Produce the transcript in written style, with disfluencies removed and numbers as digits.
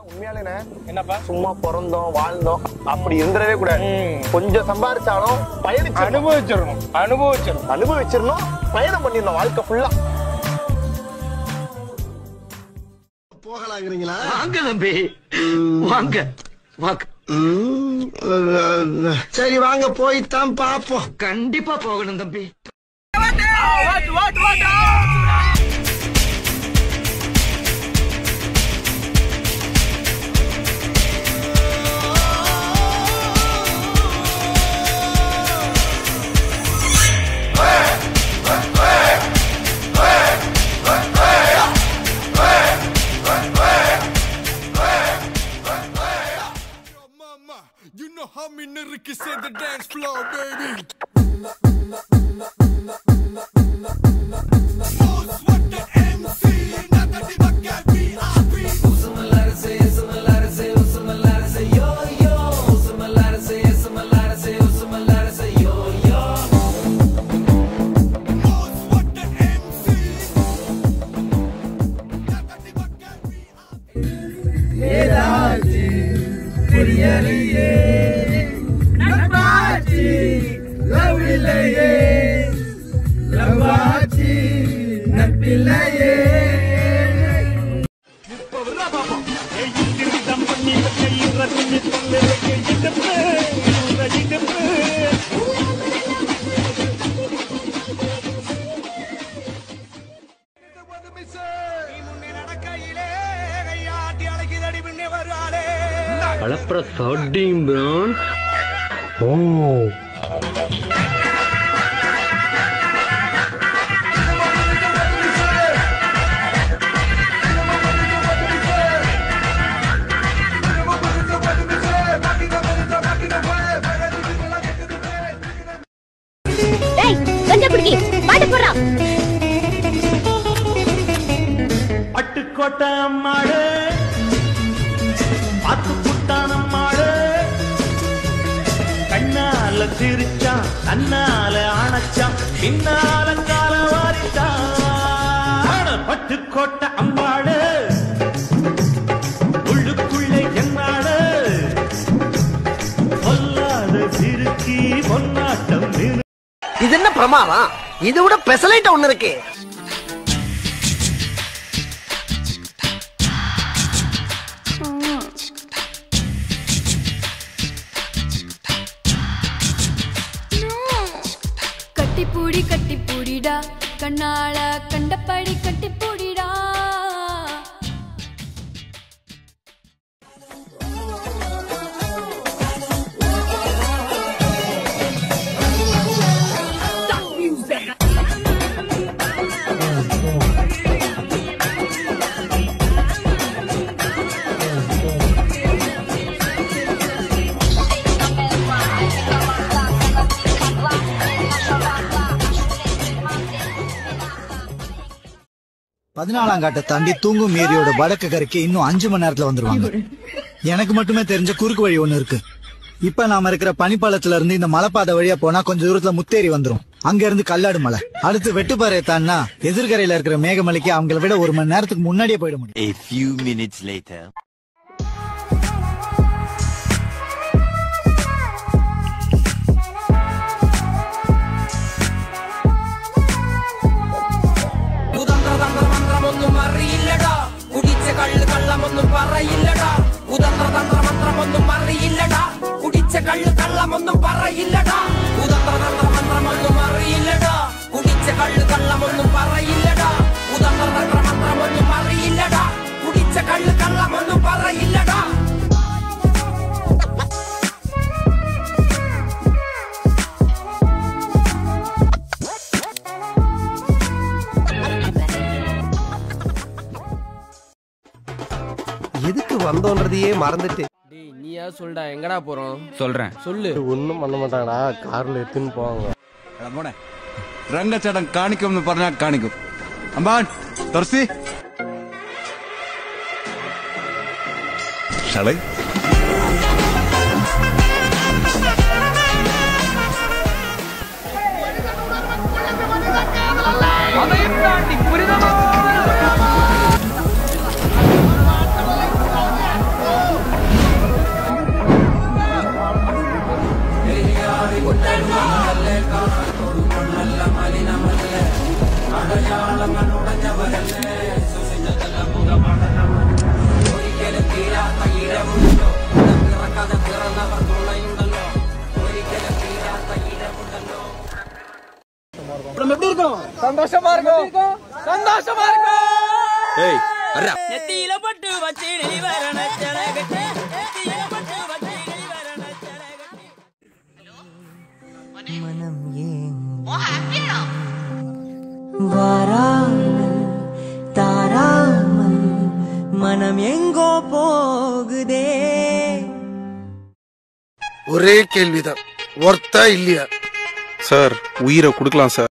உண்மையாலே என்னப்பா சும்மா பிறந்தோம் வாழ்ந்தோம் அப்படி இருந்துடவே கூடாது. கொஞ்சம் சம்பாதிச்சாலும் பயணிச்சு அனுபவிச்சிடணும் பயணம் பண்ணிடணும் வாழ்க்கை ஃபுல்லா. போகலாங்கிறீங்களா? வாங்க தம்பி வாங்க வாங்க. சரி வாங்க போய்தான் பாப்போம். கண்டிப்பா போகணும் தம்பி. You know how me niggas say the dance floor, baby. What the MC, not the Dimaka VIP. Usumalarse, yo yo. Usumalarse, yo yo. What the MC, not the Dimaka VIP. Edaji, periyaliye. Alapra sardine brown. Oh. Pattukkottai அம்மாடு பாத்து புட்டான அம்மாடு கண்ணால சிரிச்சான் தன்னால அணைச்சான் பின்னால கால வாரிச்சான். பட்டுக்கோட்டை அம்மாடு உள்ளுக்குள்ளே என்னாடு பொல்லாத சிறுக்கி பொன்னாட்டம். இது என்ன பிரமாதம்? இதை விட பெசலைட் ஒண்ணு இருக்கு. கட்டி பூடிடா கண்ணால கண்டபடி கட்டி பூடிடா. பதினாலாங்காட்டை தாண்டி தூங்கும் ஏரியோட வடக்கு கரைக்கு இன்னும் 5 மணி நேரத்துல வந்துருவாங்க. எனக்கு மட்டுமே தெரிஞ்ச குறுக்கு வழி ஒண்ணு இருக்கு. இப்ப நாம இருக்கிற பனிப்பாலத்துல இருந்து இந்த மலைப்பாதை வழியா போனா கொஞ்ச தூரத்துல முத்தேரி வந்துரும். அங்க இருந்து கல்லாடு மலை, அடுத்து வெட்டுப்பாறை தான்னா எதிர்கரையில இருக்கிற மேகமலைக்கு அவங்களை விட 1 மணி நேரத்துக்கு முன்னாடியே போயிட முடியும். A few minutes later. കള്ളമൊന്നും പറയില്ലടാ. കുതന്ത്ര തന്ത്ര മന്ത്രമൊന്നും അറിയില്ലടാ. കുടിച്ച കള്ള് കള്ളമൊന്നും പറയില്ലടാ. കുതന്ത്ര തന്ത്ര മന്ത്രമൊന്നും അറിയില്ലടാ. കുടിച്ച കള്ള് കള്ളമൊന്നും പറയില്ലടാ. കുതന്ത്ര തന്ത്ര മന്ത്രമൊന്നും അറിയില്ലടാ. കുടിച്ച കള്ള് കള്ളമൊന്നും പറയില്ലടാ. எதுக்கு வந்தோன்றதையே மறந்துட்டு. டேய் நீயா சொல்டா, எங்கடா போறோம்? சொல்றேன். சொல்லு. ஒன்னும் பண்ண மாட்டாங்கடா, கார்ல எடுத்துன்னு போவாங்க. போனே ರಂಗಚಡಂ ಕಾಣಿಕಂ പറഞ്ഞാ കാണിക്കും. അമ്പാൻ തുറസി ഷളൈ அதையும் தாண்டி புரிதமா ஏய் அரா நெத்தியில பட்டு வச்சி நெளிவரண சரகட்டி நெத்தியில பட்டு வச்சி நெளிவரண சரகட்டி மனம் ஏன் வாராமல் தாராமல் மனம் எங்கோ போகுதே. ஒரே கேள்விதான், ஒர்த்தா இல்லையா? சார் உயிரை கொடுக்கலாம் சார்.